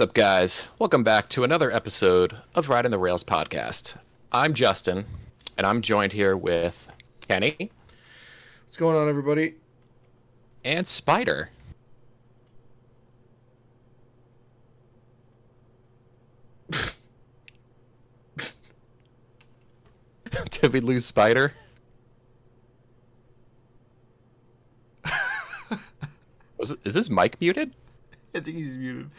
What's up, guys? Welcome back to another episode of Ridin The Rails podcast. I'm Justin, and I'm joined here with Kenny What's going on, everybody? and Spider. Did we lose Spider? Is this mic muted? I think he's muted.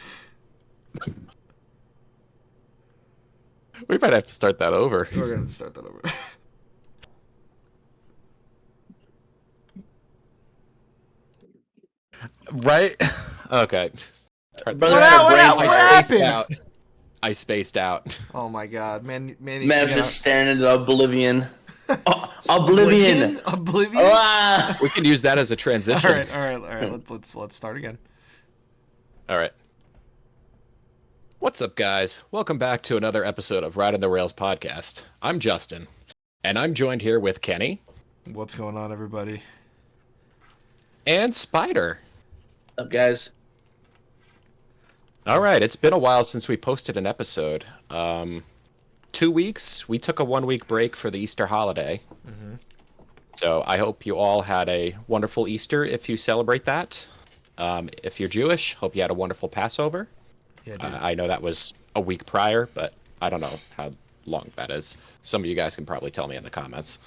We might have to start that over. We're going to start that over. Right? Okay. Brother, What happened? I spaced out. Oh my god, man! Man, was just staring into Oblivion. Oblivion. Oblivion. Ah! We can use that as a transition. All right. Let's start again. All right. What's up, guys? Welcome back to another episode of Ridin The Rails podcast. I'm Justin, and I'm joined here with Kenny What's going on, everybody? and Spider. What's up, guys? All right, it's been a while since we posted an episode. 2 weeks. We took a 1 week break for the Easter holiday. Mm-hmm. So I hope you all had a wonderful Easter if you celebrate that. If you're Jewish, hope you had a wonderful Passover. Yeah, dude. I know that was a week prior, but I don't know how long that is. Some of you guys can probably tell me in the comments.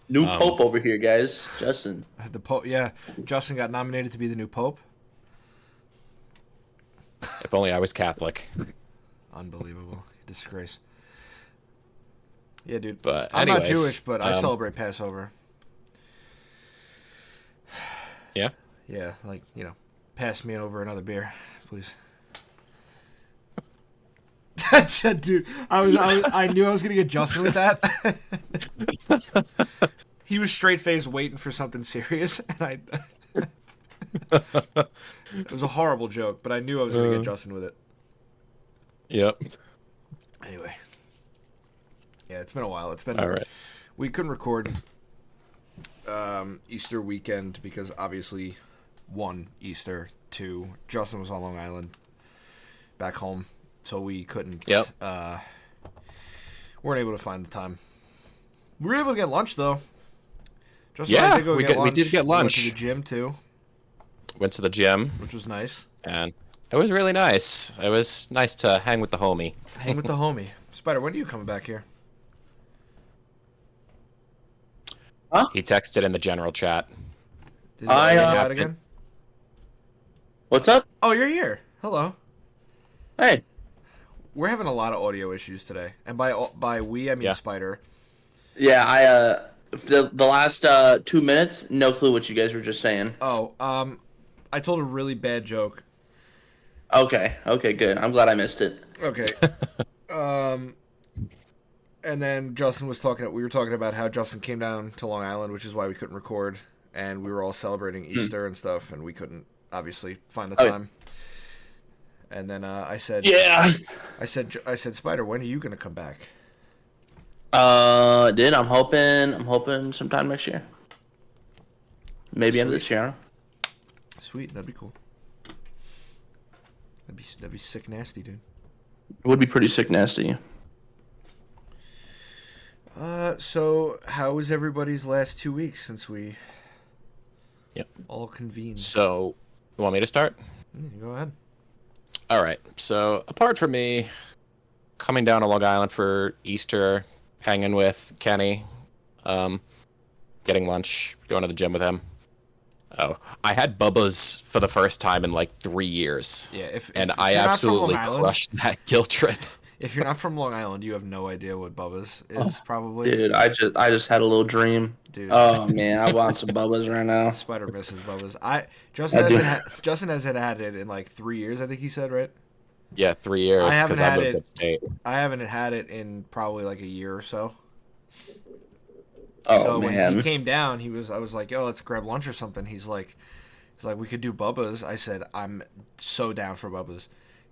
New Pope over here, guys. Justin. The Pope. Yeah, Justin got nominated to be the new Pope. If only I was Catholic. Unbelievable. Disgrace. Yeah, dude. But I'm not anyways, Jewish, but I celebrate Passover. Yeah? Yeah, like, pass me over another beer, please. Dude, I knew I was gonna get Justin with that. He was straight faced waiting for something serious, and it was a horrible joke, but I knew I was gonna get Justin with it. Yep. Anyway, yeah, it's been a while. It's been All right. We couldn't record Easter weekend because obviously, 1, Easter, 2, Justin was on Long Island, back home. So we couldn't. Yep. Weren't able to find the time. We were able to get lunch though. Justin and Yeah, I did go get lunch. we did get lunch. We went to the gym too, Went to the gym, which was nice. and it was really nice. It was nice to hang with the homie. Hang with the homie. Spider, when are you coming back here? He texted in the general chat. Did I, you uh, out again? What's up? Oh, you're here. Hello. Hey. We're having a lot of audio issues today, and by we I mean Yeah. Spider. Yeah, the last 2 minutes, no clue what you guys were just saying. Oh, I told a really bad joke. Okay, good. I'm glad I missed it. Okay. And then Justin was talking. We were talking about how Justin came down to Long Island, which is why we couldn't record, and we were all celebrating Easter and stuff, and we couldn't obviously find the time. And then I said, Yeah. I said, Spider, when are you gonna come back? I'm hoping sometime next year. Maybe end of this year. Sweet, that'd be cool. That'd be sick nasty, dude. It would be pretty sick nasty. So how was everybody's last 2 weeks since we Yep. all convened? So, you want me to start? Go ahead. All right. So, apart from me coming down to Long Island for Easter, hanging with Kenny, getting lunch, going to the gym with him. Oh, I had Bubba's for the first time in like 3 years. Yeah, if I you're not from absolutely Long Island- crushed that guilt trip. If you're not from Long Island, you have no idea what Bubba's is, probably. Dude, I just had a little dream. Dude. Oh man, I want some Bubba's right now. Spider misses Bubba's. Justin hasn't had it in like 3 years, I think he said, right? Yeah, 3 years I haven't because I had moved it. upstate. I haven't had it in probably like a year or so. Oh So when man. he came down, I was like, "Yo, let's grab lunch or something." He's like, we could do Bubba's. I said, "I'm so down for Bubba's."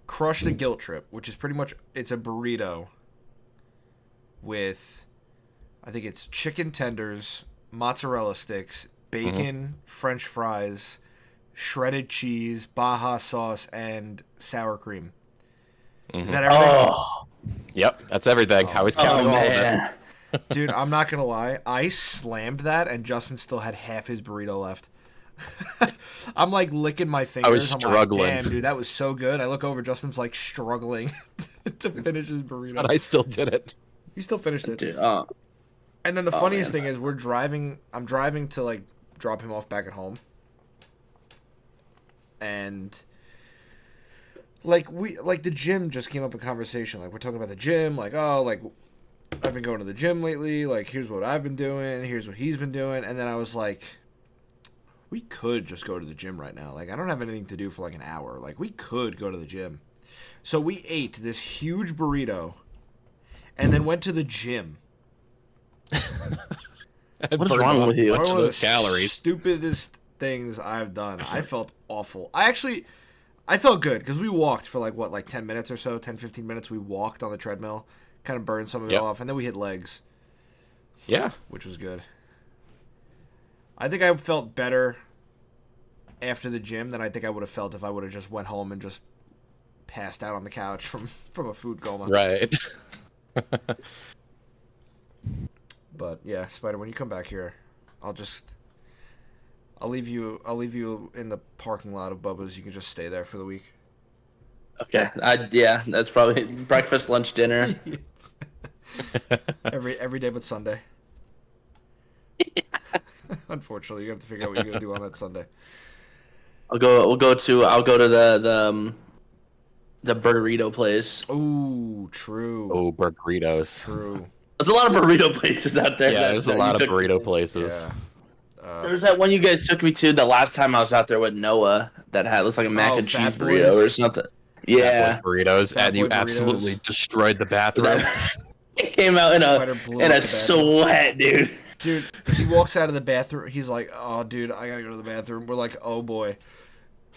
Crushed the guilt trip, which is pretty much it's a burrito with, I think it's chicken tenders, mozzarella sticks, bacon, French fries, shredded cheese, Baja sauce, and sour cream. Is that everything? Oh, Yep, that's everything. I was counting all of it. man. Dude, I'm not gonna lie. I slammed that, and Justin still had half his burrito left. I'm like licking my fingers. I was struggling. I'm like, damn, dude, that was so good. I look over, Justin's like struggling to finish his burrito. But I still did it. He still finished it. Dude, And then the funniest man. thing is, I'm driving to like drop him off back at home, and like the gym just came up in conversation. Like we're talking about the gym, like I've been going to the gym lately. Like here's what I've been doing, here's what he's been doing, and then I was like, we could just go to the gym right now. Like I don't have anything to do for like an hour. Like we could go to the gym. So we ate this huge burrito, and then went to the gym. What's wrong with you? Bunch One of of those the calories. stupidest things I've done. I felt awful. I felt good because we walked for like 10 minutes or so, 10, 15 minutes. We walked on the treadmill, kind of burned some of it Yep. off, and then we hit legs, Yeah. which was good. I think I felt better after the gym than I think I would have felt if I would have just went home and just passed out on the couch from a food coma. Right. But yeah, Spider, when you come back here, I'll leave you in the parking lot of Bubba's. You can just stay there for the week. Okay. Yeah, that's probably breakfast, lunch, dinner. Every day but Sunday. Unfortunately, you have to figure out what you're gonna do on that Sunday. I'll go to the burrito place. Ooh, true. Oh, burritos. True. There's a lot of burrito places out there. Yeah, there's a lot of you took me burrito to. places. Yeah. There was that one you guys took me to the last time I was out there with Noah that had looks like a mac and Fat cheese burrito Boys? or something. Yeah. Fat Boys burritos, Fat and you Boy burritos. absolutely destroyed the bathroom. It came out in Spider blew a up the bathroom. sweat, dude. Dude, he walks out of the bathroom. He's like, "Oh, dude, I gotta go to the bathroom." We're like, "Oh boy."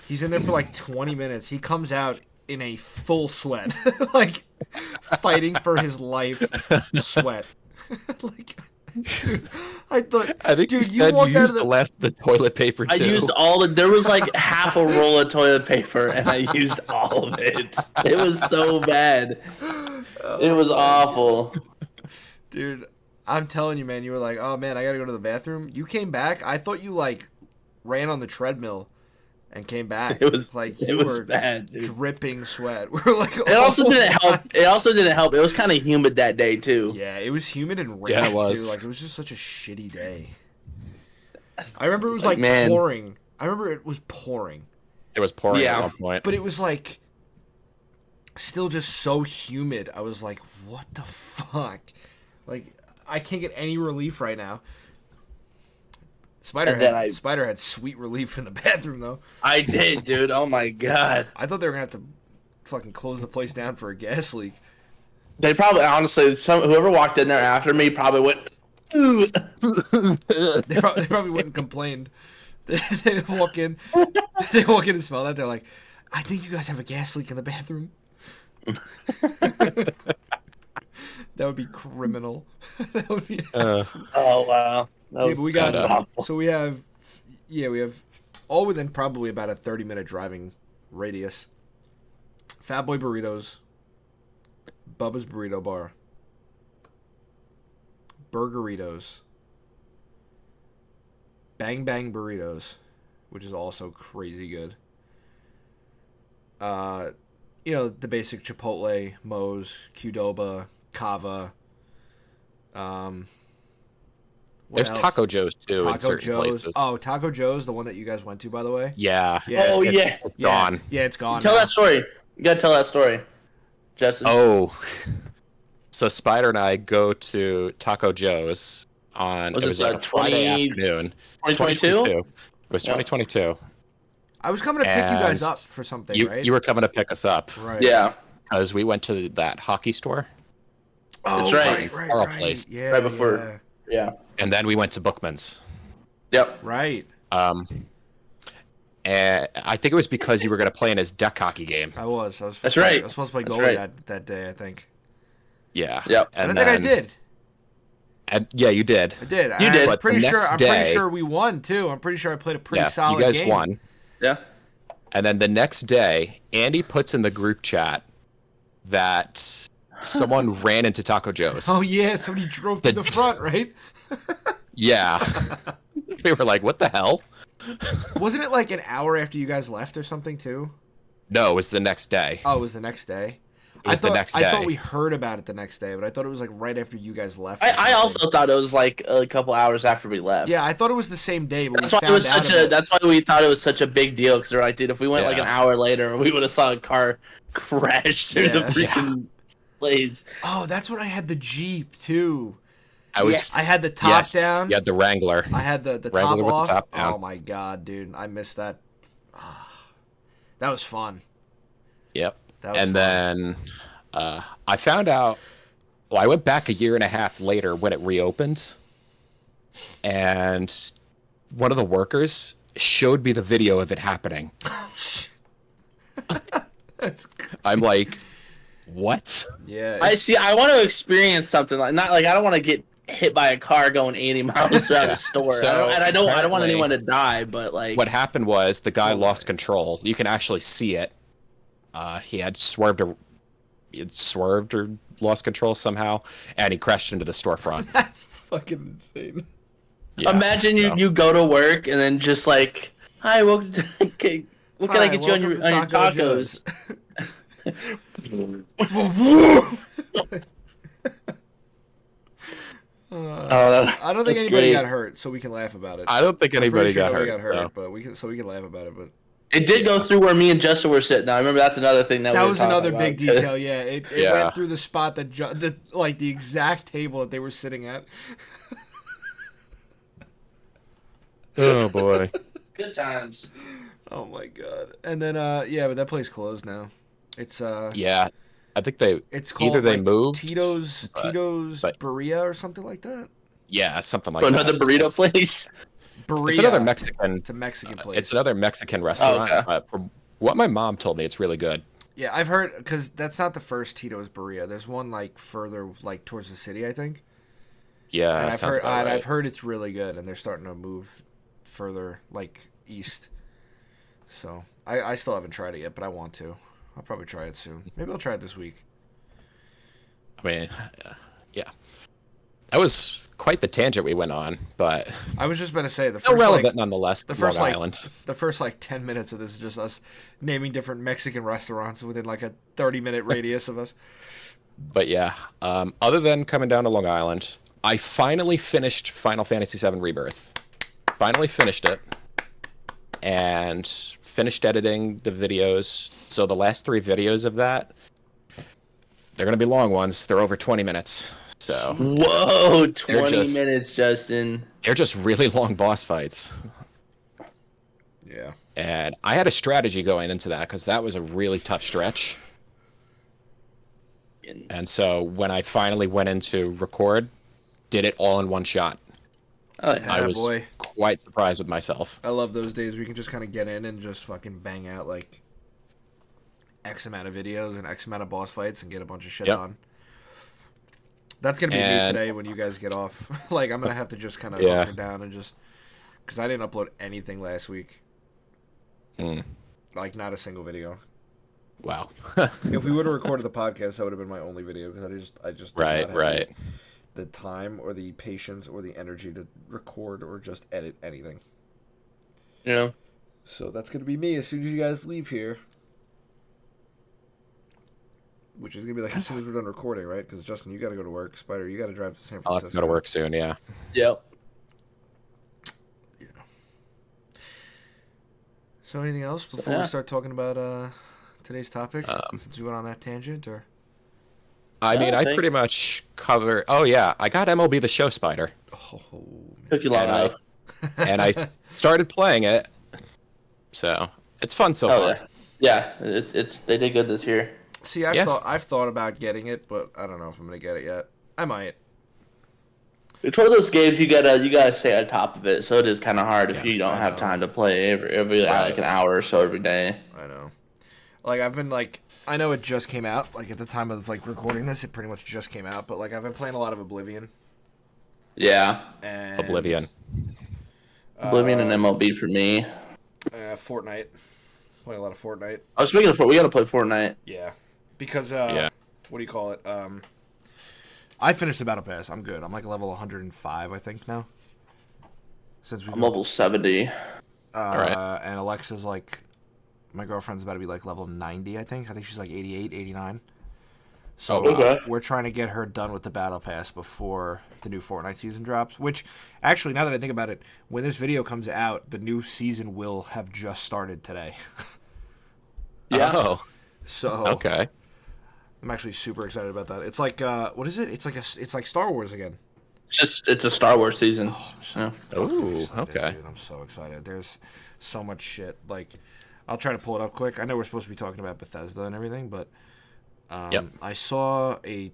He's in there for like 20 minutes. He comes out in a full sweat, like fighting for his life. Sweat. Like, dude, I thought. I think dude, you said you walked out used of the last of the toilet paper too. I used there was like half a roll of toilet paper and I used all of it. It was so bad. It was awful. Dude, I'm telling you, man. You were like, "Oh man, I gotta go to the bathroom." You came back. I thought you like ran on the treadmill and came back. It was like it you was were bad, dude. dripping sweat. We're like, It also "Oh didn't my help. It also didn't help. It was kind of humid that day too. Yeah, it was humid and rainy Yeah, it was. too. Like it was just such a shitty day. I remember it was like, like man. pouring. I remember it was pouring, It was pouring Yeah. at one point. but it was like still just so humid. I was like, "What the fuck?" Like I can't get any relief right now. And then Spider had sweet relief in the bathroom though. I did, dude. Oh my god. I thought they were gonna have to fucking close the place down for a gas leak. They probably honestly whoever walked in there after me probably went. "Ooh." They probably wouldn't complain. They walk in, and smell that. They're like, "I think you guys have a gas leak in the bathroom." That would be criminal. That would be. Awesome. Oh wow. That Yeah, was but we got. awful. So we have all within probably about a 30-minute driving radius. Fat Boy Burritos, Bubba's Burrito Bar, Burgeritos, Bang Bang Burritos, which is also crazy good. The basic Chipotle, Moe's, Qdoba, Cava. What There's else? Taco Joe's too in Taco certain Joe's. places. Oh, Taco Joe's, the one that you guys went to, by the way. Yeah. Yeah, Oh, it's, yeah. It's gone. Yeah, it's gone. Tell now. that story. You gotta tell that story, Justin. Oh. So Spider and I go to Taco Joe's on Was it it, was like a Friday 20 afternoon. 2022? It was 2022. I was coming to pick you guys And up for something, You right? you were coming to pick us up right. Yeah. because we went to that hockey store Oh, That's right. Our place. Yeah, Right before- Yeah. and then we went to Bookman's. Yep. Right. And I think it was because you were going to play in his deck hockey game. I was. Supposed That's to play, right. I was supposed to play That's goalie right. that day, I think. Yeah. Yep. And I think I did. And yeah, you did. I did. You did. I'm But pretty the sure. next I'm pretty day- sure we won too. I'm pretty sure I played a pretty Yeah, solid you guys game. won. Yeah. And then the next day, Andy puts in the group chat that someone ran into Taco Joe's. Oh yeah, somebody drove through the front, right? Yeah. We were like, what the hell? Wasn't it like an hour after you guys left or something too? No, it was the next day. Oh, it was the next day. It was the next day. I thought we heard about it the next day, but I thought it was like right after you guys left. I also thought it was like a couple hours after we left. Yeah, I thought it was the same day, but that's why it was that's why we thought it was such a big deal, because they're like, dude, if we went like an hour later, we would have saw a car crash through the freaking place. Oh, that's when I had the Jeep too. I had the top down. You had the Wrangler. I had the top Wrangler off. with the top down. Oh my god, dude, I missed that. That was fun. Yep. That was and fun. then I found out. Well, I went back a year and a half later when it reopened, and one of the workers showed me the video of it happening. I'm like, what? Yeah. I want to experience something like, not like, I don't want to get hit by a car going 80 miles throughout a store. So, I don't want anyone to die, but like, what happened was the guy lost control. You can actually see it. He had swerved or lost control somehow, and he crashed into the storefront. That's fucking insane. Yeah, imagine you go to work and then just like, hi, what can I get you on your tacos? I don't think anybody got hurt, so we can laugh about it. I don't think anybody got hurt. But we can laugh about it. But it did go through where me and Justin were sitting. Now I remember that's another thing that was another big detail. Yeah, it Yeah. went through the spot like the exact table that they were sitting at. Oh boy. Good times. Oh my god. And then but that place closed now. It's Yeah, I think it's called either they like moved Tito's Burrito or something like that. Yeah, something like Another that. burrito place. Burrito. It's another Mexican. It's a Mexican place. It's another Mexican restaurant. Oh, okay. From what my mom told me, it's really good. Yeah, I've heard, because that's not the first Tito's Burrito. There's one like further like towards the city, I think. Yeah, And that sounds about right. I've heard it's really good, and they're starting to move further like east. So I still haven't tried it yet, but I want to. I'll probably try it soon. Maybe I'll try it this week. I mean, yeah, that was quite the tangent we went on, but I was just about to say the still first relevant nonetheless. the first Long Island. the first like 10 minutes of this is just us naming different Mexican restaurants within like a 30-minute radius of us. But yeah, other than coming down to Long Island, I finally finished Final Fantasy VII Rebirth. Finally finished it, and finished editing the videos. So the last 3 videos of that, they're gonna be long ones. They're over 20 minutes. So whoa, 20 minutes, Justin. They're just really long boss fights. Yeah. And I had a strategy going into that because that was a really tough stretch. And so when I finally went into record, did it all in one shot. Oh, yeah. I was quite surprised with myself. I love those days where you can just kind of get in and just fucking bang out like X amount of videos and X amount of boss fights and get a bunch of shit done. That's going to be me today when you guys get off. Like, I'm going to have to just kind of hunker down and just... Because I didn't upload anything last week. Like, not a single video. Wow. If we would have recorded the podcast, that would have been my only video because I just did not have the time or the patience or the energy to record or just edit anything. Yeah. So that's going to be me as soon as you guys leave here. Which is going to be like as soon as we're done recording, right? Because, Justin, you got to go to work. Spider, you got to drive to San Francisco. I'll have to go to work soon, yeah. Yep. Yeah. So anything else before we start talking about today's topic? Since we went on that tangent, or... I mean, I pretty much cover... Oh, yeah. I got MLB The Show, Spider. Oh, took you long enough. And I started playing it. So, it's fun so far. Yeah, it's they did good this year. See, I've thought about getting it, but I don't know if I'm gonna get it yet. I might. It's one of those games you gotta stay on top of it, so it is kind of hard if you don't have time to play every like an hour or so every day. I know. Like I've been like, I know it just came out. Like at the time of like recording this, it pretty much just came out. But like I've been playing a lot of Oblivion. Yeah. And, Oblivion and MLB for me. Fortnite. Playing a lot of Fortnite. I was speaking of we gotta play Fortnite. Yeah. because what do you call it? I finished the battle pass. I'm good. I'm like level 105, I think now. Since I'm level 70. All right. And Alexa's like, my girlfriend's about to be like level 90, I think. I think she's like 88, 89. So we're trying to get her done with the battle pass before the new Fortnite season drops. Which, actually, now that I think about it, when this video comes out, the new season will have just started today. Yeah. Oh. So Okay. I'm actually super excited about that. It's like what is it? It's like Star Wars again. It's a Star Wars season. Oh, I'm so Yeah. fucking excited, okay. dude. I'm so excited. There's so much shit. Like, I'll try to pull it up quick. I know we're supposed to be talking about Bethesda and everything, but I saw a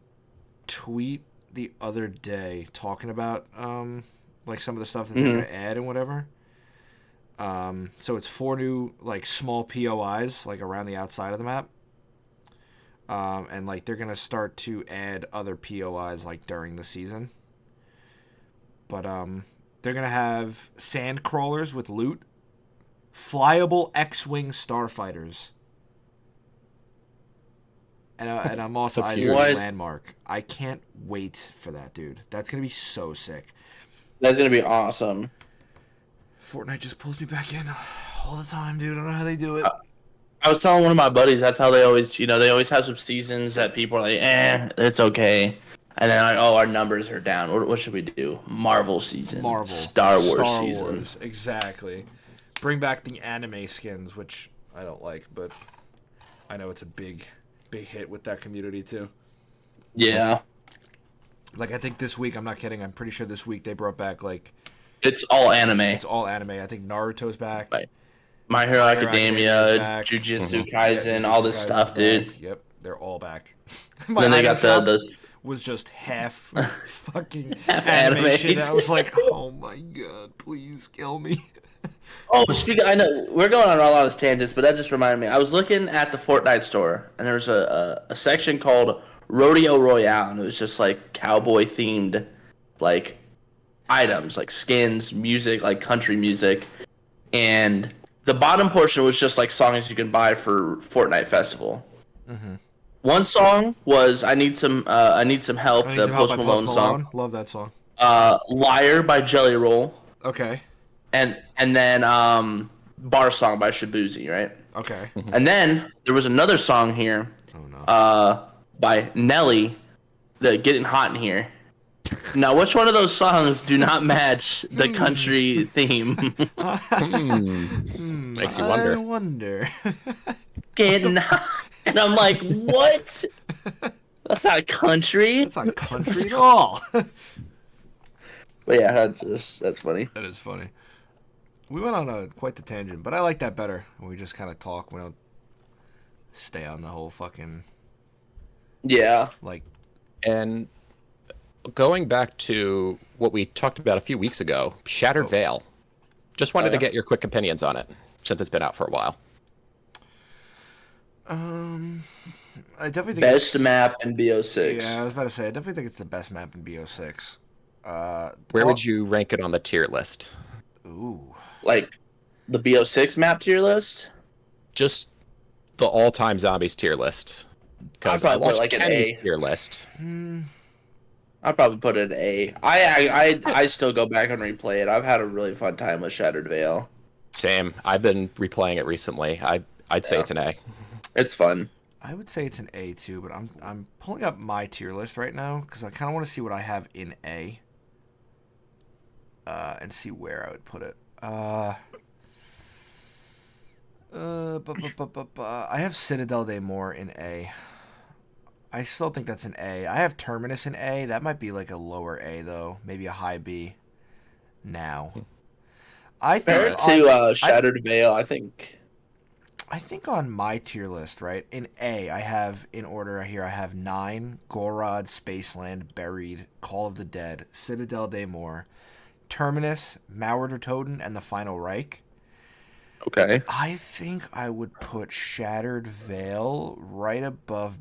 tweet the other day talking about like some of the stuff that they're gonna add and whatever. So it's 4 new like small POIs like around the outside of the map. And like they're gonna start to add other POIs like during the season. But they're gonna have sand crawlers with loot, flyable X-wing starfighters, and I'm also That's I huge. landmark. I can't wait for that, dude. That's gonna be so sick. That's gonna be awesome. Fortnite just pulls me back in all the time, dude. I don't know how they do it. I was telling one of my buddies that's how they always, they always have some seasons that people are like, it's okay. And then like, oh, our numbers are down. What should we do? Marvel season. Marvel, Star Wars season. Exactly. Bring back the anime skins, which I don't like, but I know it's a big hit with that community too. Yeah. Like I think this week, I'm not kidding. I'm pretty sure this week they brought back like It's all anime. it's all anime. I think Naruto's back. Right. My Hero Academia, back. Jujutsu Kaisen, all this Jujutsu stuff, Kaisen's dude. back. Yep, they're all back. Then they got the was just half fucking Half anime anime. shit. I was like, oh my god, please kill me. Oh, I know we're going on a lot of tangents, but that just reminded me. I was looking at the Fortnite store, and there's a section called Rodeo Royale, and it was just like cowboy themed, like items, like skins, music, like country music, and the bottom portion was just like songs you can buy for Fortnite Festival. Mm-hmm. One song was "I Need Some Help," the Post Malone song. Love that song. "Liar" by Jelly Roll. Okay. And then Bar Song by Shabuzi, right? Okay. And then there was another song here by Nelly, the Getting Hot in Here. Now, which one of those songs do not match the country theme? Makes you wonder. I wonder. Getting hot. And I'm like, what? That's not country. That's not country at all. But yeah, that's funny. That is funny. We went on quite the tangent, but I like that better. We just kind of talk. We don't stay on the whole fucking... Yeah. Like... And going back to what we talked about a few weeks ago, Shattered Veil. Just wanted to get your quick opinions on it, since it's been out for a while. I definitely think Best map in BO6. Yeah, I was about to say, I definitely think it's the best map in BO6. Where would you rank it on the tier list? Ooh. Like, the BO6 map tier list? Just the all-time zombies tier list. Because I watched like Kenny's tier list. I'd probably put it an A. I still go back and replay it. I've had a really fun time with Shattered Veil. Same. I've been replaying it recently. I'd say it's an A. It's fun. I would say it's an A too, but I'm pulling up my tier list right now because I kind of want to see what I have in A. And see where I would put it. I have Citadel de Mor in A. I still think that's an A. I have Terminus in A. That might be like a lower A though, maybe a high B. Now, I think to Shattered Veil, I think on my tier list, right in A, I have in order here. I have 9, Gorod, Spaceland, Buried, Call of the Dead, Citadel de Mor, Terminus, Mauer Toten, and the Final Reich. Okay. I think I would put Shattered Veil right above.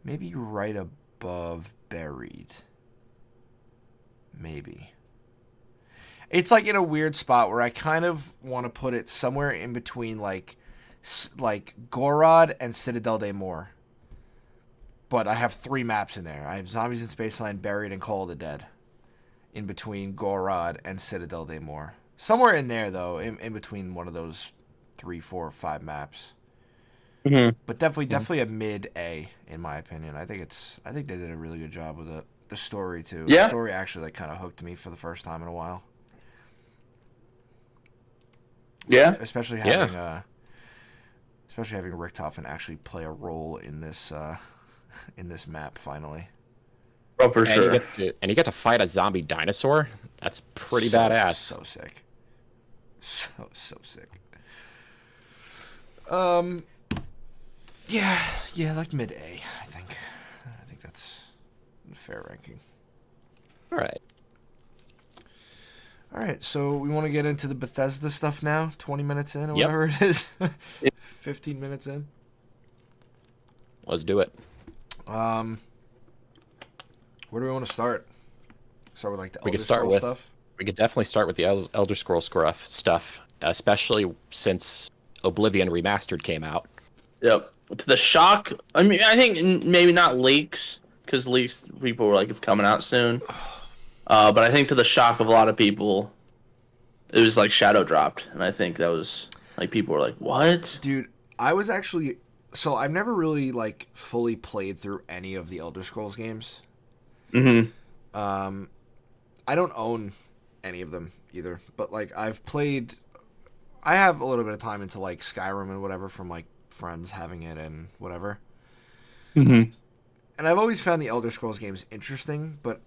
Maybe right above Buried. Maybe. It's like in a weird spot where I kind of want to put it somewhere in between like like Gorod and Citadel de Mor. But I have 3 maps in there. I have Zombies in Spaceland, Buried, and Call of the Dead. In between Gorod and Citadel de Mor. Somewhere in there, though, in between one of those 3, 4, 5 maps. Mm-hmm. But definitely a mid A, in my opinion. I think they did a really good job with it. The story, too. Yeah. The story actually like kind of hooked me for the first time in a while. Yeah. Especially having Richtofen actually play a role in this map finally. Oh, for sure. You get to fight a zombie dinosaur. That's pretty badass. So sick. So sick. Yeah, like mid A, I think. I think that's a fair ranking. All right, so we want to get into the Bethesda stuff now. 20 minutes in, or whatever it is. 15 minutes in. Let's do it. Where do we want to start? Start with like the We Elder could start Scrolls with stuff. We could definitely start with the Elder Scrolls stuff, especially since Oblivion Remastered came out. Yep. To the shock, I mean, I think maybe not leaks, because leaks people were like, it's coming out soon. But I think to the shock of a lot of people, it was like shadow dropped, and I think that was like people were like, "What?" Dude, I was actually I've never really like fully played through any of the Elder Scrolls games. Mm-hmm. I don't own any of them either, but like I have a little bit of time into like Skyrim and whatever from like friends having it and whatever. Mm-hmm. And I've always found the Elder Scrolls games interesting, but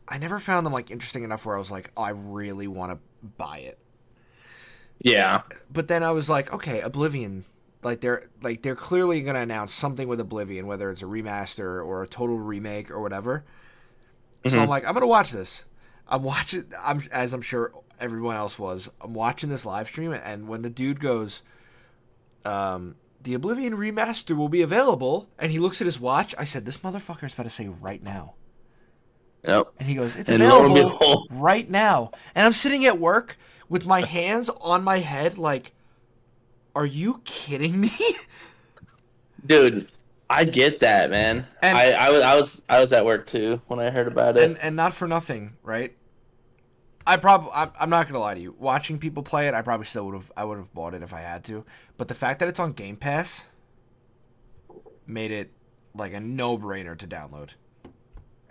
I never found them like interesting enough where I was like, oh, I really want to buy it. Yeah. But then I was like, okay, Oblivion, they're clearly going to announce something with Oblivion, whether it's a remaster or a total remake or whatever. So I'm like, I'm going to watch this. As I'm sure everyone else was, I'm watching this live stream, and when the dude goes, the Oblivion remaster will be available, and he looks at his watch, I said, this motherfucker's about to say right now. Yep. And he goes, it's And lo and available behold. right now. And I'm sitting at work with my hands on my head like, are you kidding me? Dude, I get that, man. And- I was at work too when I heard about it. And not for nothing, right? I'm not gonna lie to you. Watching people play it, I probably still would have bought it if I had to. But the fact that it's on Game Pass made it like a no-brainer to download.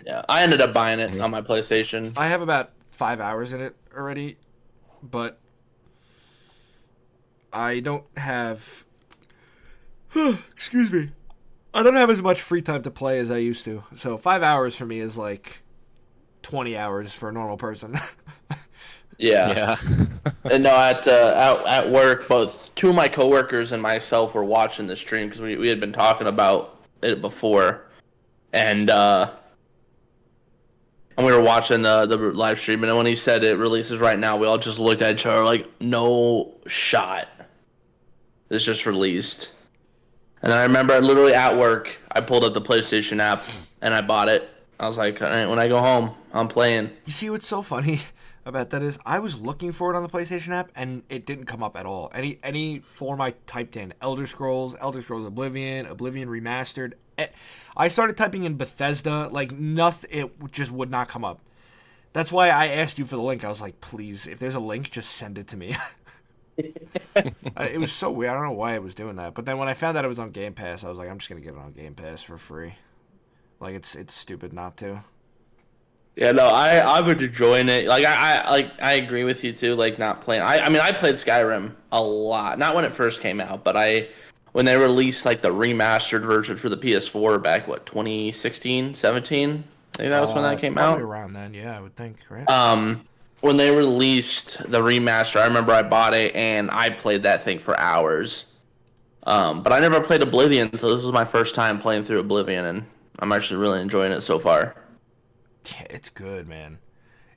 Yeah, I ended up buying it on my PlayStation. I have about 5 hours in it already, but I don't have. Excuse me. I don't have as much free time to play as I used to. So 5 hours for me is like 20 hours for a normal person. Yeah. And no, at work, both 2 of my coworkers and myself were watching the stream because we had been talking about it before, and we were watching the live stream, and when he said it releases right now, we all just looked at each other like, no shot. It's just released. And I remember literally at work, I pulled up the PlayStation app and I bought it. I was like, all right, when I go home, I'm playing. You see what's so funny about that is I was looking for it on the PlayStation app and it didn't come up at all. Any form I typed in, Elder Scrolls Oblivion Remastered. I started typing in Bethesda, like nothing, it just would not come up. That's why I asked you for the link. I was like, please, if there's a link, just send it to me. It was so weird. I don't know why it was doing that. But then when I found out it was on Game Pass, I was like, I'm just going to get it on Game Pass for free. Like, it's stupid not to. Yeah, no, I would enjoying it. Like I agree with you too. Like not playing. I mean I played Skyrim a lot. Not when it first came out, but when they released like the remastered version for the PS4 back 2016, 17. I think that was when that came out. Probably around then, yeah, I would think, right? When they released the remaster, I remember I bought it and I played that thing for hours. But I never played Oblivion, so this was my first time playing through Oblivion, and I'm actually really enjoying it so far. Yeah, it's good, man.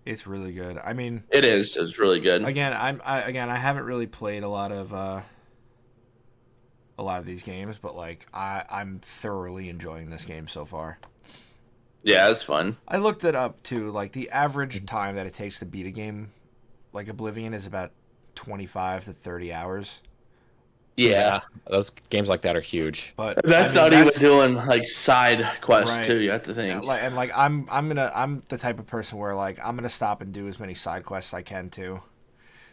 It's really good. I mean, it is. It's really good. Again, I haven't really played a lot of these games, but like I'm thoroughly enjoying this game so far. Yeah, it's fun. I looked it up too. Like the average time that it takes to beat a game like Oblivion is about 25 to 30 hours. Yeah. Those games like that are huge. But That's not even doing like side quests Right. too. You have to think. I'm the type of person where like I'm gonna stop and do as many side quests as I can too.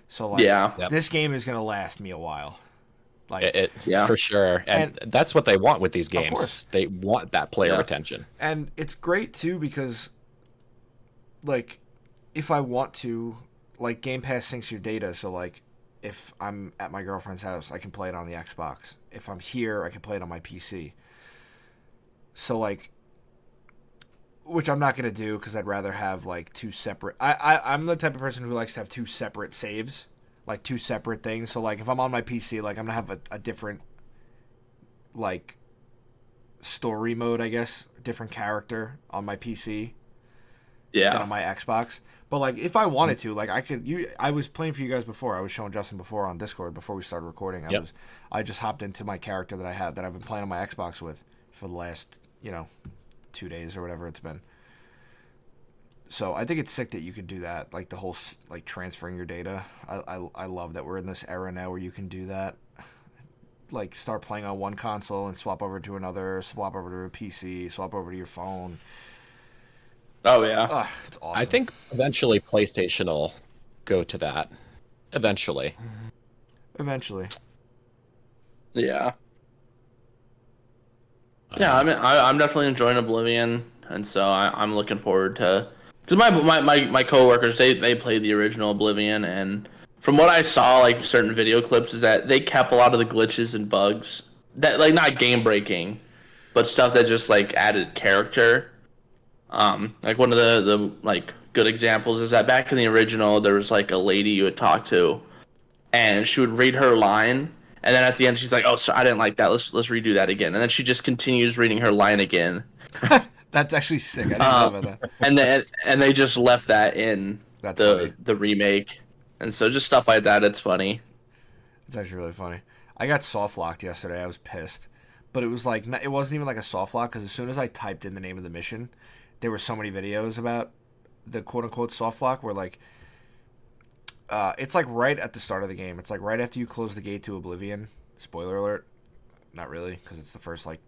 So like Yeah. Yep. this game is gonna last me a while. Like It's Yeah. for sure, and that's what they want with these games. course. They want that player Yeah. retention. and it's great too because like if I want to, like Game Pass syncs your data, so like if I'm at my girlfriend's house, I can play it on the Xbox. If I'm here, I can play it on my PC. So like, which I'm not gonna do because I'd rather have like two separate. I'm the type of person who likes to have two separate saves, like two separate things. So like if I'm on my PC, like I'm gonna have a different like story mode, I guess, a different character on my PC than on Yeah. my Xbox. But like if I wanted to, like I could. I was playing for you guys before. I was showing Justin before on Discord before we started recording. Yep. I just hopped into my character that I've been playing on my Xbox with for the last 2 days or whatever it's been. So I think it's sick that you could do that, like the whole like transferring your data. I love that we're in this era now where you can do that. Like start playing on one console and swap over to another, swap over to a PC, swap over to your phone. Oh yeah. It's awesome. I think eventually PlayStation will go to that. Eventually. Eventually. Yeah. Yeah, I mean, I'm definitely enjoying Oblivion, and so I'm looking forward to. Because my coworkers they played the original Oblivion, and from what I saw, like certain video clips, is that they kept a lot of the glitches and bugs that like not game breaking, but stuff that just like added character. Like one of the like good examples is that back in the original, there was like a lady you would talk to, and she would read her line, and then at the end she's like, "Oh, so I didn't like that. Let's redo that again." And then she just continues reading her line again. That's actually sick. I didn't know about that. And they just left that in That's funny. the remake, and so just stuff like that. It's funny. It's actually really funny. I got soft locked yesterday. I was pissed, but it was like it wasn't even like a soft lock because as soon as I typed in the name of the mission, there were so many videos about the quote unquote soft lock where like it's like right at the start of the game. It's like right after you close the gate to Oblivion. Spoiler alert. Not really, because it's the first like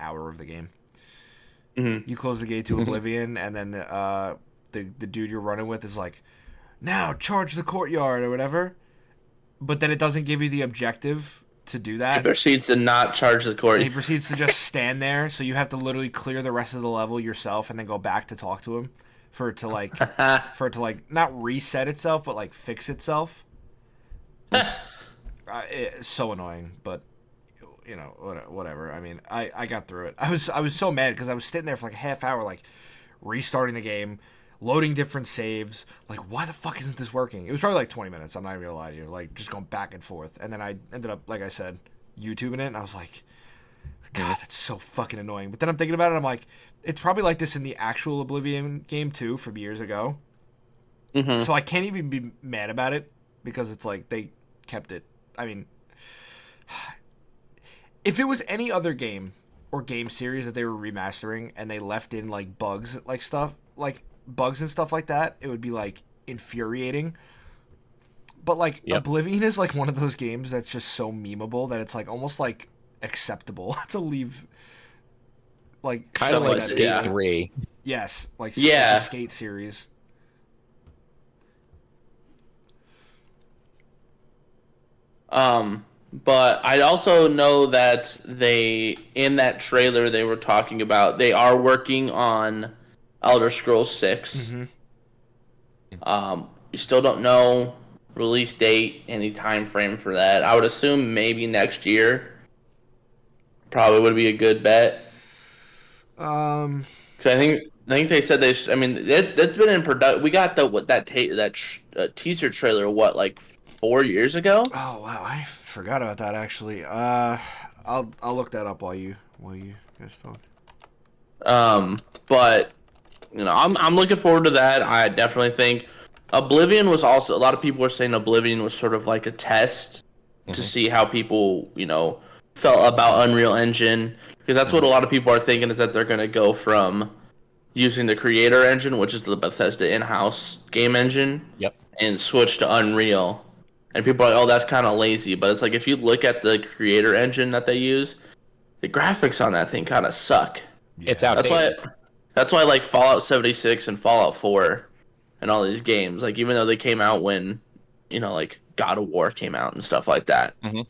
hour of the game. Mm-hmm. You close the gate to Oblivion, and then the dude you're running with is like, now charge the courtyard or whatever. But then it doesn't give you the objective to do He that. proceeds to not charge the court. And he proceeds to just stand there, so you have to literally clear the rest of the level yourself and then go back to talk to him for it to like not reset itself but like fix itself. It's so annoying, but whatever. I mean, I got through it. I was so mad because I was sitting there for like a half hour, like restarting the game, loading different saves. Like, why the fuck isn't this working? It was probably like 20 minutes. I'm not even gonna lie to you. Like, just going back and forth, and then I ended up, like I said, YouTubing it, and I was like, God, that's so fucking annoying. But then I'm thinking about it, I'm like, it's probably like this in the actual Oblivion game too, from years ago. Mm-hmm. So I can't even be mad about it because it's like they kept it. I mean, if it was any other game or game series that they were remastering and they left in like bugs, like stuff, like bugs and stuff like that, it would be like infuriating. But like Oblivion is like one of those games that's just so memeable that it's like almost like acceptable to leave. Like kind of like Skate 3. Yes, like the Skate series. But I also know that in that trailer they were talking about they are working on Elder Scrolls 6. Mm-hmm. We still don't know release date, any time frame for that. I would assume maybe next year. Probably would be a good bet. 'Cause I think they said they. I mean, that's been in production. We got that teaser trailer. What, like 4 years ago? Oh wow, I forgot about that actually. I'll look that up while you guys talk. But I'm looking forward to that. I definitely think Oblivion was also, a lot of people were saying Oblivion was sort of like a test to see how people felt about Unreal Engine, because that's what a lot of people are thinking, is that they're going to go from using the Creator Engine, which is the Bethesda in-house game engine, Yep. and switch to Unreal. And people are like, oh, that's kind of lazy. But it's like, if you look at the creator engine that they use, the graphics on that thing kind of suck. It's Yeah. outdated. That's why like Fallout 76 and Fallout 4 and all these games, like even though they came out when, like God of War came out and stuff like that. Mm-hmm.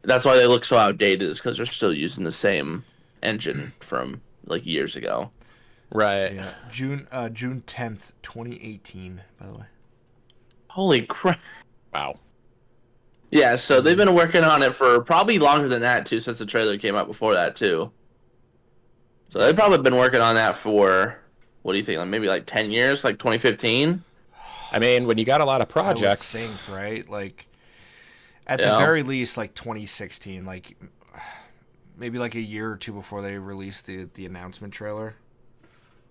That's why they look so outdated, is because they're still using the same engine from like years ago. Right. Yeah. June 10th, 2018, by the way. Holy crap. Wow. Yeah, so they've been working on it for probably longer than that too, since the trailer came out before that too. So they've probably been working on that for, what do you think, like maybe like 10 years, like 2015? I mean, when you got a lot of I would projects, think, right? Like, at the very least, like 2016, like maybe like a year or two before they released the announcement trailer.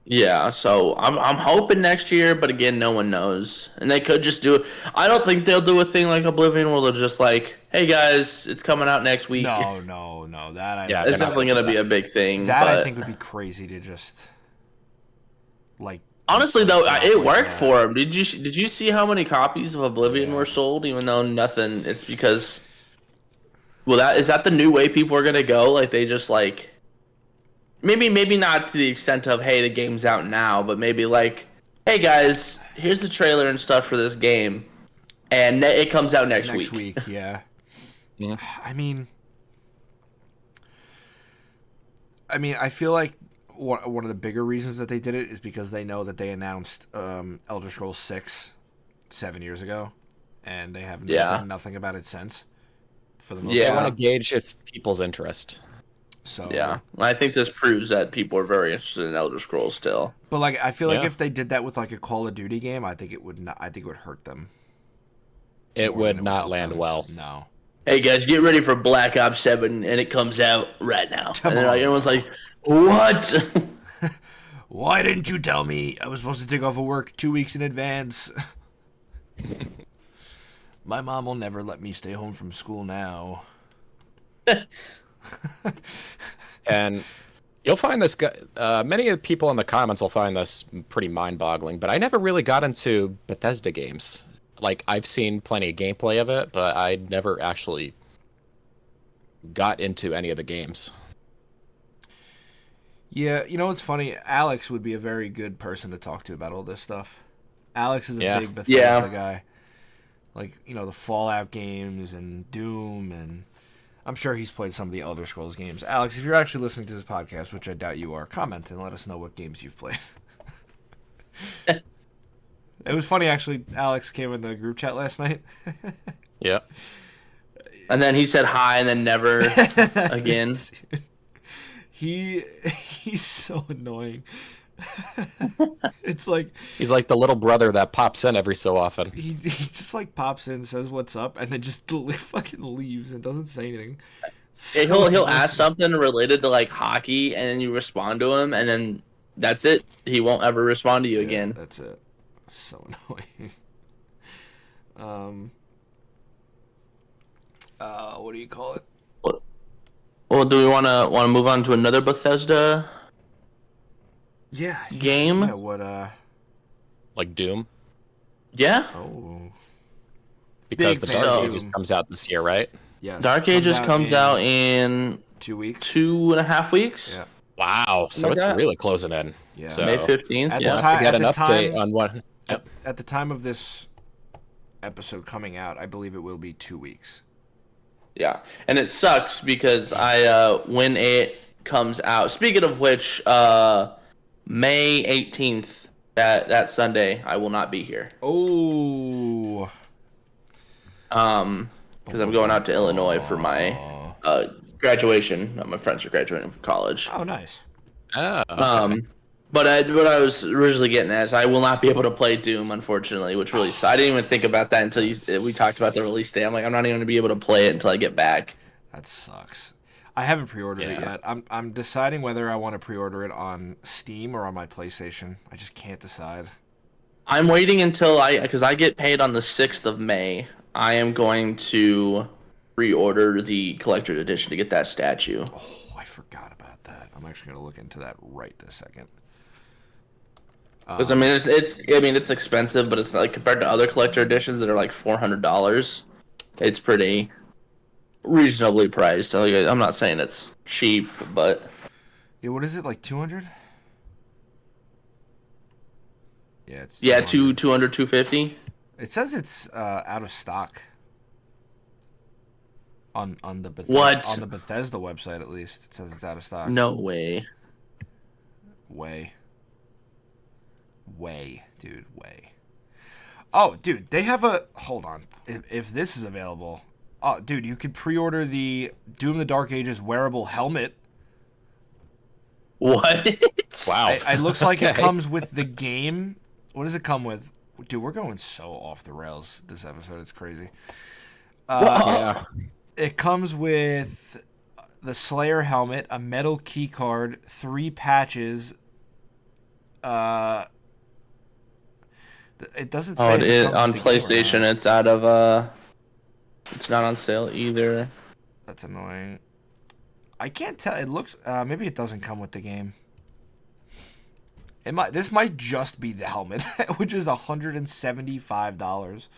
Yeah, so I'm hoping next year, but again, no one knows. And they could just do it. I don't think they'll do a thing like Oblivion where they're just like, hey guys, it's coming out next week. No. That I It's definitely going to be a big thing. that but I think would be crazy to just like. honestly, though, it like worked that. for them. Did you see how many copies of Oblivion were sold? Even though nothing, it's because. Well, is that the new way people are going to go? Like they just like. Maybe not to the extent of, hey, the game's out now, but maybe like, hey guys, here's the trailer and stuff for this game, and it comes out next week. Next week, yeah. Yeah. I mean, I feel like one of the bigger reasons that they did it is because they know that they announced Elder Scrolls 6 7 years ago, and they haven't said nothing about it since. For the most they part. want to gauge if people's interest. So Yeah, I think this proves that people are very interested in Elder Scrolls still. But like, I feel like Yeah. if they did that with like a Call of Duty game, I think it would not. I think it would hurt them. It more would than not help land them. well. No. Hey guys, get ready for Black Ops 7, and it comes out right now. And then Tomorrow. like, everyone's like, what? Why didn't you tell me? I was supposed to take off of work 2 weeks in advance. My mom will never let me stay home from school now. And you'll find this guy. Many of the people in the comments will find this pretty mind-boggling. But I never really got into Bethesda games. Like I've seen plenty of gameplay of it, but I never actually got into any of the games. Yeah, you know what's funny? Alex would be a very good person to talk to about all this stuff. Alex is a Yeah. big Bethesda guy. Like, the Fallout games and Doom, and I'm sure he's played some of the Elder Scrolls games. Alex, if you're actually listening to this podcast, which I doubt you are, comment and let us know what games you've played. It was funny, actually. Alex came in the group chat last night. Yeah. And then he said hi, and then never again. He's so annoying. It's like He's like the little brother that pops in every so often. he just like pops in, says what's up, and then just fucking leaves and doesn't say anything. Hey, he'll ask something related to like hockey, and then you respond to him, and then that's it. He won't ever respond to you again. That's it. So annoying. What do you call it? Well, do we want to move on to another Bethesda Yeah. game? Yeah. What? Like Doom. Yeah. Oh. Because Big the fan Dark of Ages Doom. comes out this year, right? Yes. Dark Ages comes out in 2 weeks. 2.5 weeks. Yeah. Wow. So Like it's that? really closing in. Yeah. So May 15th. At the Yeah. we'll have to At get an the update time- on what. Yep. At the time of this episode coming out, I believe it will be 2 weeks. Yeah, and it sucks because when it comes out. Speaking of which, May 18th, that Sunday, I will not be here. Oh. Because I'm going out to Illinois for my graduation. My friends are graduating from college. Oh, nice. Oh, okay. But what I was originally getting at is I will not be able to play Doom, unfortunately, which really I didn't even think about that until we talked about the release day. I'm like, I'm not even going to be able to play it until I get back. That sucks. I haven't pre-ordered it yet. I'm deciding whether I want to pre-order it on Steam or on my PlayStation. I just can't decide. I'm waiting until because I get paid on the 6th of May. I am going to pre-order the collector's edition to get that statue. Oh, I forgot about that. I'm actually going to look into that right this second. Because I mean, it's expensive, but it's like compared to other collector editions that are like $400. It's pretty reasonably priced. Like, I'm not saying it's cheap, but Yeah, what is it, like 200? Yeah, it's 200. 200, 250. It says it's out of stock on the What? on the Bethesda website, at least. It says it's out of stock. No way. Way, dude, way. Oh, dude, they have a... Hold on. If this is available... Oh, dude, you could pre-order the Doom the Dark Ages wearable helmet. What? Wow. It looks like it comes with the game. What does it come with? Dude, we're going so off the rails this episode. It's crazy. Yeah. It comes with the Slayer helmet, a metal key card, 3 patches. It doesn't say. Oh, it is comes on with the game or PlayStation. not. It's out of It's not on sale either. That's annoying. I can't tell. It looks. Maybe it doesn't come with the game. This might just be the helmet, which is $175.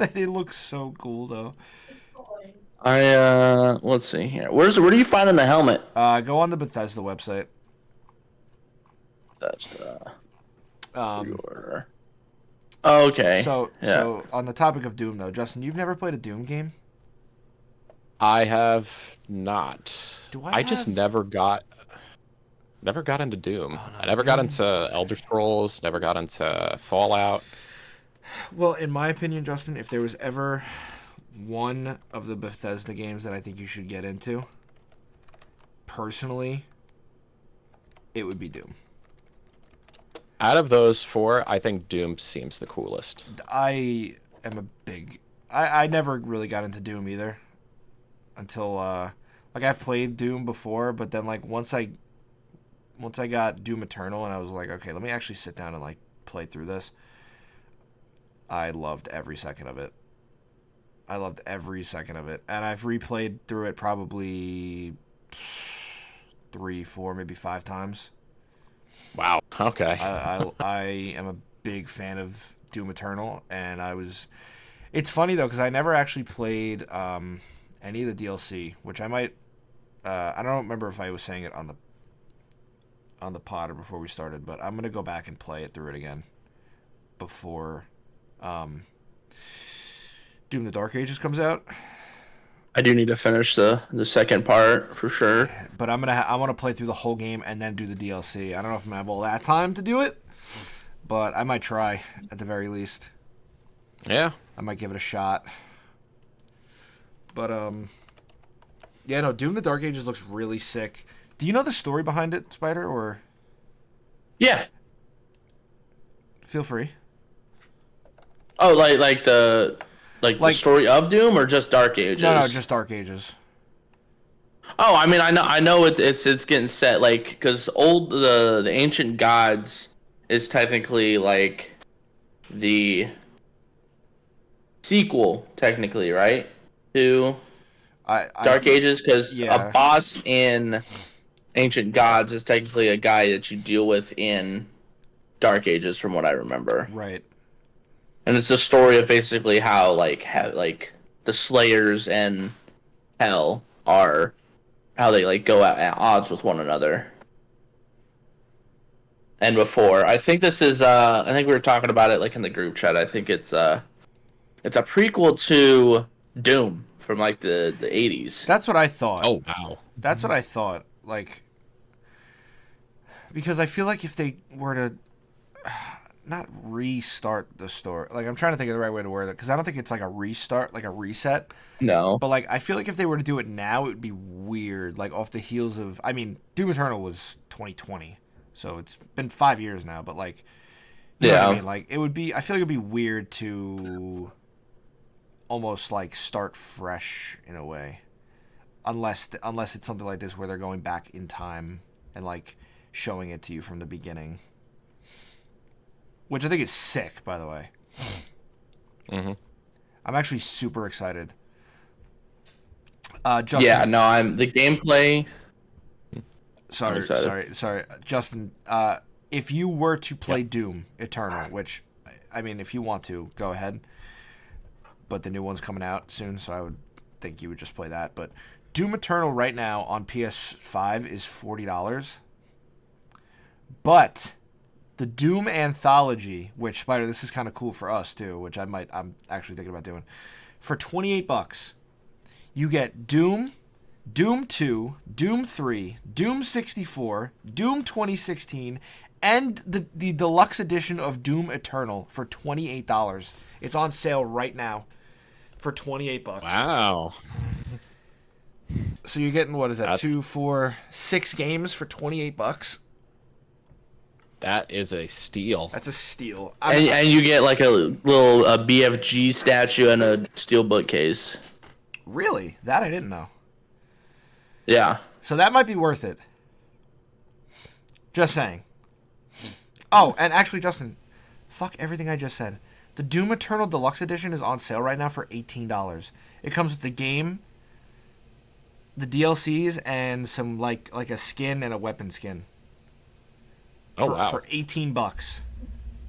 It looks so cool though. Let's see here. Where do you find the helmet? Go on the Bethesda website. That's pre-order. Oh, okay. So on the topic of Doom though, Justin, you've never played a Doom game? I have not. I just never got into Doom. Oh, no, I never got into Elder Scrolls, never got into Fallout. Well, in my opinion, Justin, if there was ever one of the Bethesda games that I think you should get into, personally, it would be Doom. Out of those 4, I think Doom seems the coolest. I am a big... I never really got into Doom either. Until, like, I've played Doom before, but then, like, once I got Doom Eternal and I was like, okay, let me actually sit down and, like, play through this, I loved every second of it. And I've replayed through it probably 3, 4, maybe 5 times. Wow. Okay. I am a big fan of Doom Eternal, and it's funny though because I never actually played any of the DLC, which I might. I don't remember if I was saying it on the pod or before we started, but I'm gonna go back and play it through it again before Doom the Dark Ages comes out. I do need to finish the second part for sure. But I want to play through the whole game and then do the DLC. I don't know if I'm gonna have all that time to do it, but I might try at the very least. Yeah. I might give it a shot. But yeah, no, Doom the Dark Ages looks really sick. Do you know the story behind it, Spider, or? Yeah. Feel free. Oh, like the story of Doom or just Dark Ages? No, just Dark Ages. Oh, I mean, I know it's getting set like because the ancient gods is technically like the sequel, technically, right? To Dark Ages, because a boss in Ancient Gods is technically a guy that you deal with in Dark Ages, from what I remember. Right. And it's a story of basically how like the Slayers and Hell are how they like go at odds with one another. And before, I think this is I think we were talking about it like in the group chat. I think it's a prequel to Doom from like the 80s. That's what I thought. Oh, wow. That's what I thought. Like, because I feel like if they were to not restart the story, like I'm trying to think of the right way to word it, because I don't think it's like a restart, like a reset. No. But like I feel like if they were to do it now, it would be weird. Like off the heels of, I mean, Doom Eternal was 2020, so it's been 5 years now. But like, you know what I mean? Like it would be. I feel like it'd be weird to almost like start fresh in a way, unless it's something like this where they're going back in time and like showing it to you from the beginning, which I think is sick, by the way. Mm-hmm. I'm actually super excited. Justin, yeah, no, I'm the gameplay. Sorry, Justin. if you were to play Doom Eternal, which, I mean, if you want to, go ahead. But the new one's coming out soon, so I would think you would just play that. But Doom Eternal right now on PS5 is $40. But the Doom Anthology, which, Spider, this is kind of cool for us too, which I'm actually thinking about doing. For $28, you get Doom, Doom 2, Doom 3, Doom 64, Doom 2016, and the deluxe edition of Doom Eternal for $28. It's on sale right now for $28. Wow. So you're getting, what is that? 2, 4, 6 games for $28. That is a steal. That's a steal. And you get like a little BFG statue and a steelbook case. Really? That I didn't know. Yeah. So that might be worth it. Just saying. Oh, and actually, Justin, fuck everything I just said. The Doom Eternal Deluxe Edition is on sale right now for $18. It comes with the game, the DLCs, and some like a skin and a weapon skin. Wow. For $18.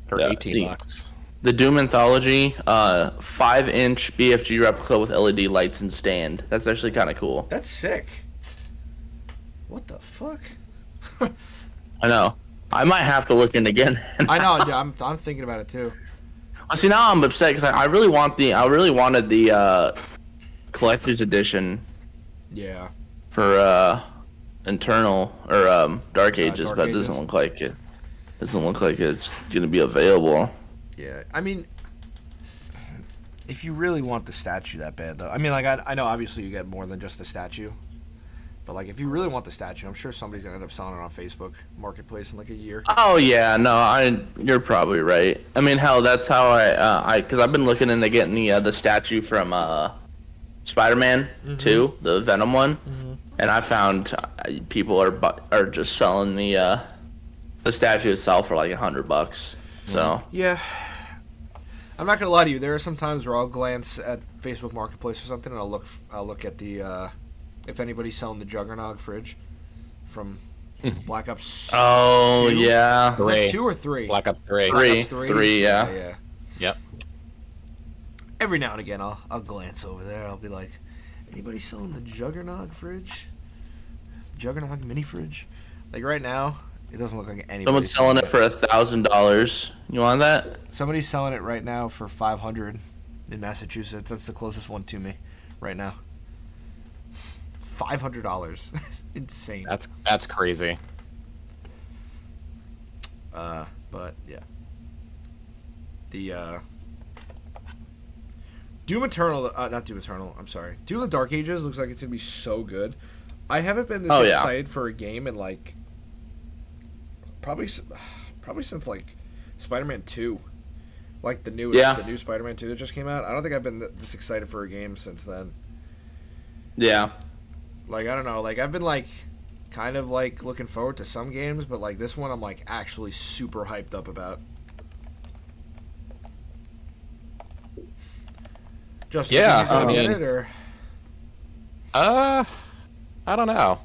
For $18. The Doom Anthology, 5-inch BFG replica with LED lights and stand. That's actually kind of cool. That's sick. What the fuck? I know. I might have to look in again. I know, dude, I'm thinking about it too. See, now I'm upset because I really wanted the collector's edition. Yeah. For Internal or Dark Ages, Dark but it Ages. doesn't look like it. Doesn't look like it's gonna be available. Yeah, I mean, if you really want the statue that bad, though, I mean, like I know obviously you get more than just the statue, but like if you really want the statue, I'm sure somebody's gonna end up selling it on Facebook Marketplace in like a year. Oh yeah, no, you're probably right. I mean, hell, that's how because I've been looking into getting the statue from Spider-Man 2, the Venom one, and I found people are just selling the statue itself for like $100. So Yeah, I'm not gonna lie to you. There are some times where I'll glance at Facebook Marketplace or something, and I'll look at the if anybody's selling the Juggernog fridge from Black Ops. Oh 2? yeah, Is that 2 or 3? Black Ops 3. Three. Black Ops 3? Three, yeah. Yeah. Yep. Every now and again, I'll glance over there. I'll be like, anybody selling the Juggernog fridge? Juggernog mini fridge? Like right now, it doesn't look like anybody. someone's selling it for $1,000. You want that? Somebody's selling it right now for $500 in Massachusetts. That's the closest one to me right now. $500. Insane. That's crazy. But yeah. The Doom Eternal, not Doom Eternal, I'm sorry. Doom the Dark Ages looks like it's going to be so good. I haven't been this excited for a game in like probably since like Spider-Man 2. Like the new Spider-Man 2 that just came out. I don't think I've been this excited for a game since then. Yeah. Like I don't know, like I've been like kind of like looking forward to some games, but like this one I'm like actually super hyped up about. Justin, Yeah, I mean, I get mean- it or I don't know.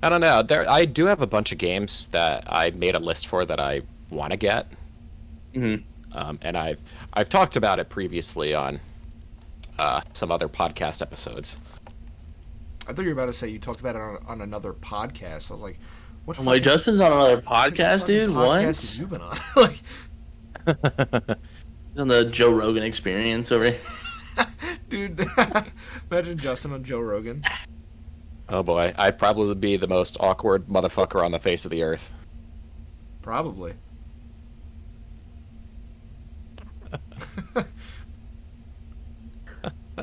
I do have a bunch of games that I made a list for that I want to get. Mm-hmm. And I've talked about it previously on some other podcast episodes. I thought you were about to say you talked about it on another podcast. I was like, what? I'm like, Justin's on another fucking podcast, dude. podcast What? have you been on? Like, On the Joe Rogan Experience over here. dude, imagine Justin on Joe Rogan. Oh boy, I'd probably be the most awkward motherfucker on the face of the earth. Probably.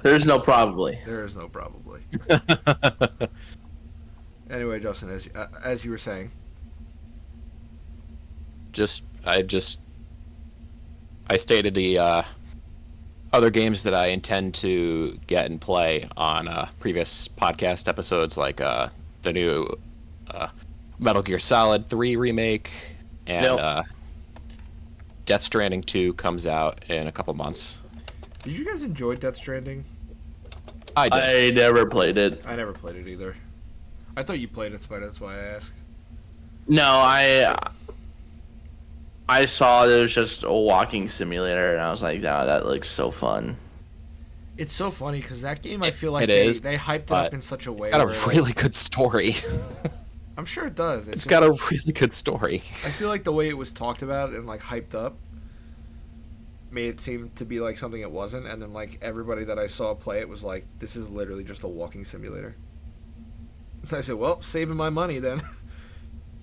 There's no probably. There is no probably. Anyway, Justin, as you were saying, I stated the other games that I intend to get and play on previous podcast episodes, like the new Metal Gear Solid 3 remake, and Death Stranding 2 comes out in a couple months. did you guys enjoy Death Stranding? I did. I never played it. I never played it either. I thought you played it, Spider. That's why I asked. No, I saw it was just a walking simulator, and I was like, "Wow, that looks so fun." It's so funny because that game, I feel like It is, they hyped it but up in such a way It's got where a really good story. I'm sure it does. It's got a really good story. I feel like the way it was talked about and like hyped up made it seem to be like something it wasn't, and then like everybody that I saw play it was like, "This is literally just a walking simulator." I said, "Well, saving my money then."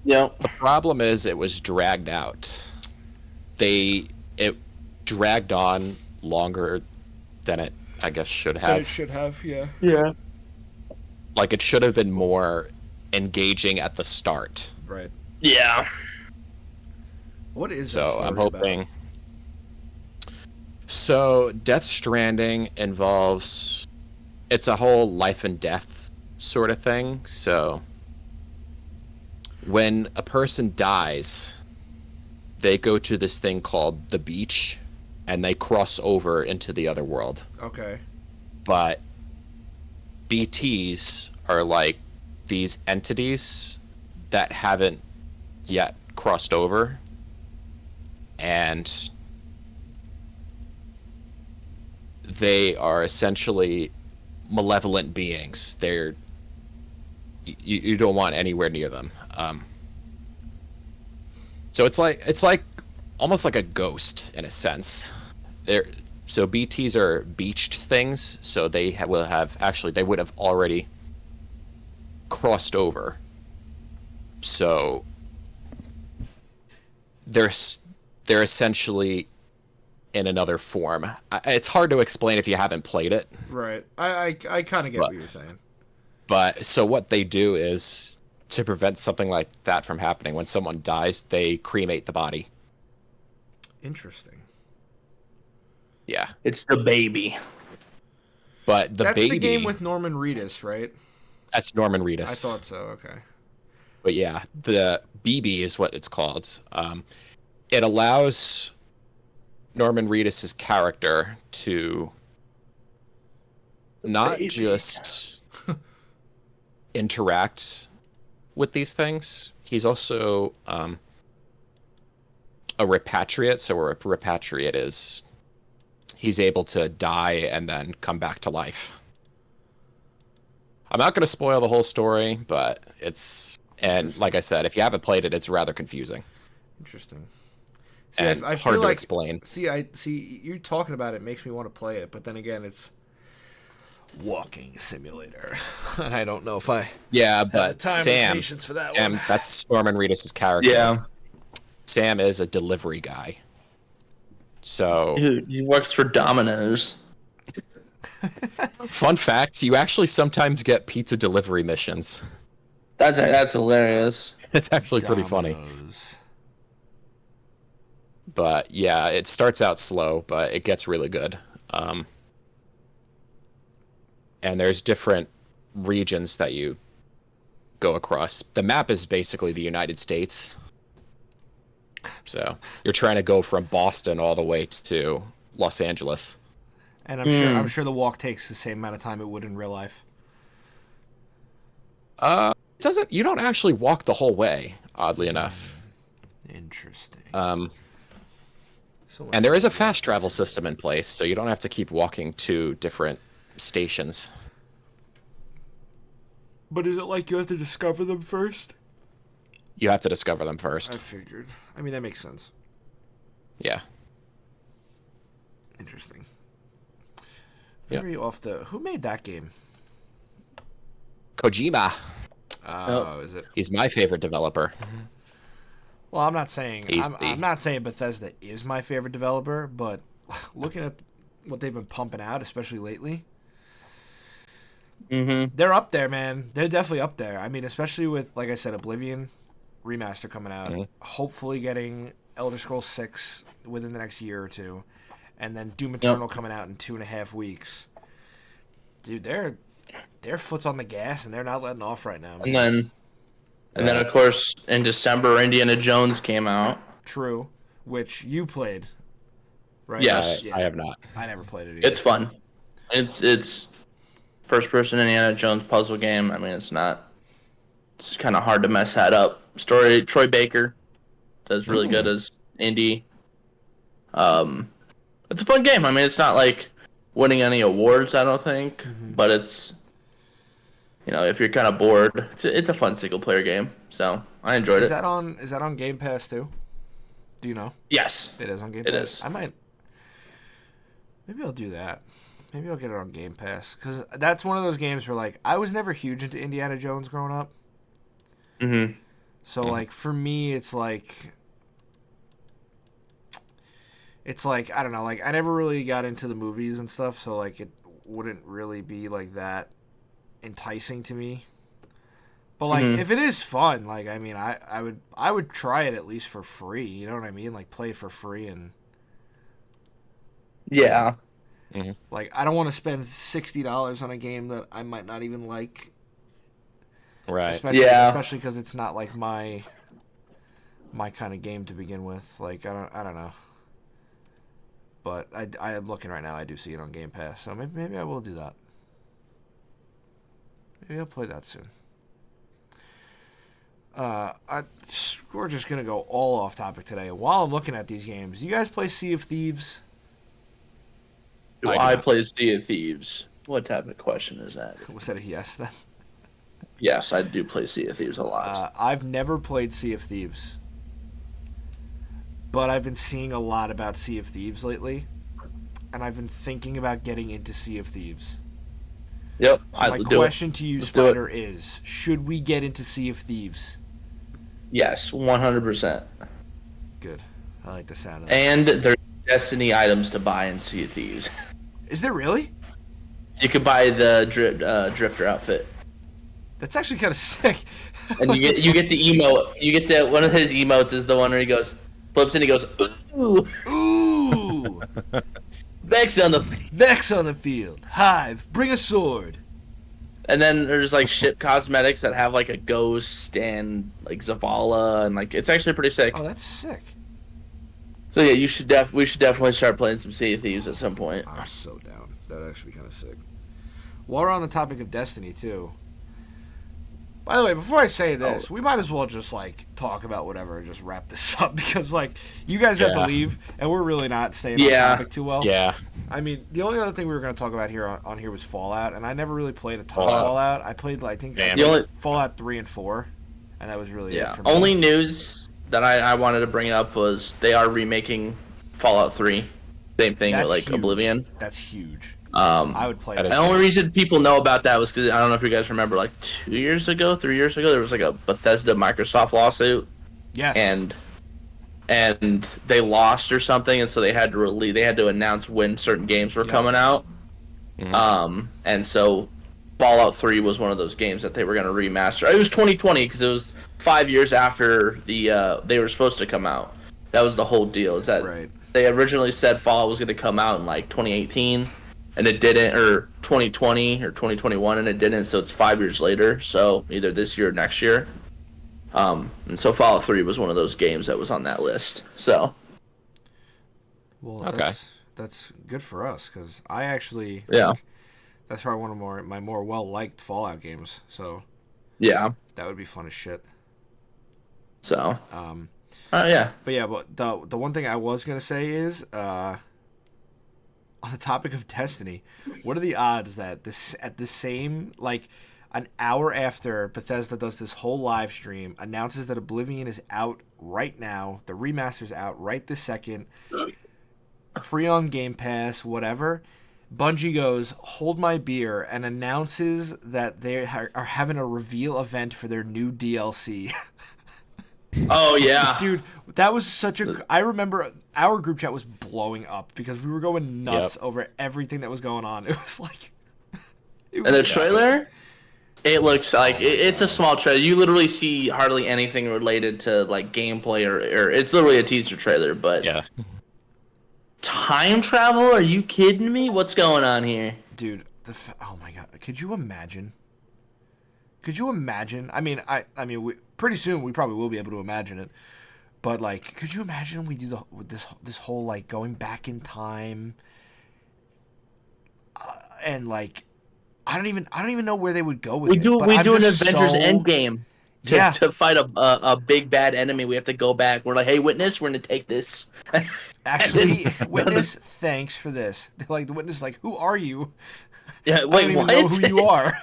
Yep. The problem is it was dragged out. It dragged on longer than it, I guess, should have. It should have, yeah. Yeah. Like, it should have been more engaging at the start. Right. Yeah. What is So that story I'm hoping. about? So Death Stranding involves. It's a whole life and death sort of thing. So when a person dies, they go to this thing called the beach, and they cross over into the other world. Okay. But BTs are like these entities that haven't yet crossed over, and they are essentially malevolent beings. You don't want anywhere near them. So it's like almost like a ghost in a sense. So BTs are beached things, so they would have already crossed over. So they're essentially in another form. It's hard to explain if you haven't played it. Right. I kind of get what you're saying. But so what they do is, to prevent something like that from happening, when someone dies, they cremate the body. Interesting. Yeah. It's the baby. But That's the game with Norman Reedus, right? That's Norman Reedus. I thought so, okay. But yeah, the BB is what it's called. It allows Norman Reedus' character to not just interact with these things. He's also a repatriate. So what a repatriate is, he's able to die and then come back to life. I'm not going to spoil the whole story, but and like I said, if you haven't played it, it's rather confusing. Interesting. See, And I hard feel to like, explain. See, you talking about it makes me want to play it, but then again, it's walking simulator, and I don't know if I Yeah, have but the time Sam, and patience for that one. that's Norman Reedus' character. Yeah. Sam is a delivery guy. So, He works for Domino's. fun fact, you actually sometimes get pizza delivery missions. That's hilarious. It's actually pretty funny. Dominoes. But yeah, it starts out slow, but it gets really good. And there's different regions that you go across. The map is basically the United States. So you're trying to go from Boston all the way to Los Angeles. And I'm sure the walk takes the same amount of time it would in real life. You don't actually walk the whole way, oddly enough. Interesting. And there is a fast travel system in place, so you don't have to keep walking to different stations. But is it like you have to discover them first? You have to discover them I first. figured. I mean, that makes sense. Yeah. Interesting. Yep. Very off the... Who made that game? Kojima. Oh, is it? He's my favorite developer. Well, I'm not saying He's I'm not saying Bethesda is my favorite developer, but looking at what they've been pumping out, especially lately, they're up there, man. They're definitely up there. I mean, especially with, like I said, Oblivion remaster coming out, hopefully getting Elder Scrolls 6 within the next year or two, and then Doom Eternal coming out in 2.5 weeks. Dude, their foot's on the gas and they're not letting off right now, man. And then of course in December Indiana Jones came out. True, which you played, right? Yes. I have not. I never played it either. It's fun. It's first person Indiana Jones puzzle game. I mean, it's kind of hard to mess that up. Troy Baker does really good as indie. It's a fun game. I mean, it's not like winning any awards, I don't think, but it's, if you're kind of bored, it's a fun single player game. So I enjoyed Is it. that on Game Pass too? Do you know? Yes, It is on Game it Pass. is. Maybe I'll do that. Maybe I'll get it on Game Pass because that's one of those games where like I was never huge into Indiana Jones growing up. Mm-hmm. So like for me, it's like I don't know, like I never really got into the movies and stuff, so like it wouldn't really be like that enticing to me. But like if it is fun, like I mean, I would try it at least for free. You know what I mean? Like play it for free and Yeah. like I don't want to spend $60 on a game that I might not even like. Right. Especially because it's not like my kind of game to begin with. Like I don't know. But I am looking right now. I do see it on Game Pass, so maybe I will do that. Maybe I'll play that soon. We're just gonna go all off topic today. While I'm looking at these games, you guys play Sea of Thieves? Do I play Sea of Thieves? What type of question is that? Was that a yes then? Yes, I do play Sea of Thieves a lot. I've never played Sea of Thieves, but I've been seeing a lot about Sea of Thieves lately, and I've been thinking about getting into Sea of Thieves. Yep. So my question to you, Spider, is: should we get into Sea of Thieves? Yes, 100%. Good. I like the sound of that. And there's Destiny items to buy in Sea of Thieves. Is there really? You could buy the Drifter outfit. That's actually kind of sick. And you get the emote. You get one of his emotes is the one where he goes, flips and he goes, ooh. Ooh. Vex on the field. Hive, bring a sword. And then there's like ship cosmetics that have like a ghost and like Zavala and like it's actually pretty sick. Oh, that's sick. So yeah, we should definitely start playing some Sea of Thieves at some point. I'm so down. That'd actually be kind of sick. While we're on the topic of Destiny too. By the way, before I say this, we might as well just like talk about whatever and just wrap this up because like you guys have to leave and we're really not staying on topic too well. Yeah. I mean, the only other thing we were going to talk about here on here was Fallout, and I never really played a ton of Fallout. I played Fallout 3 and 4, and that was really it for me. Only news that I wanted to bring up was they are remaking Fallout 3. Same thing with like huge. Oblivion. That's huge. I would play that. The only reason people know about that was because I don't know if you guys remember, like 3 years ago, there was like a Bethesda Microsoft lawsuit. Yes. And they lost or something, and so they had to announce when certain games were coming out. And so Fallout 3 was one of those games that they were going to remaster. It was 2020 because it was 5 years after they were supposed to come out. That was the whole deal. Is that they originally said Fallout was going to come out in like 2018. And it didn't, or 2020 or 2021, and it didn't, so it's 5 years later, so either this year or next year. And so Fallout 3 was one of those games that was on that list, so. Well, that's good for us, because I actually that's probably one of my more well-liked Fallout games, so. Yeah. That would be fun as shit. So. Yeah. But the one thing I was going to say is, on the topic of Destiny, what are the odds that at the same, like, an hour after Bethesda does this whole live stream, announces that Oblivion is out right now, the remaster's out right this second, free on Game Pass, whatever, Bungie goes, hold my beer, and announces that they are having a reveal event for their new DLC. Oh, yeah. Dude, that was such a... I remember our group chat was blowing up because we were going nuts over everything that was going on. It was like... And the trailer, it looks like... It's a small trailer. You literally see hardly anything related to like gameplay or it's literally a teaser trailer, but... Yeah. Time travel? Are you kidding me? What's going on here? Dude, oh my god. Could you imagine? I mean, pretty soon we probably will be able to imagine it. But like, could you imagine we do this whole like going back in time, and like, I don't even know where they would go with it. We do an Avengers Endgame. to fight a big bad enemy. We have to go back. We're like, hey, witness, we're gonna take this. Actually, witness, thanks for this. Like the witness, is like, who are you? Yeah, I wait, don't even what? know who you are.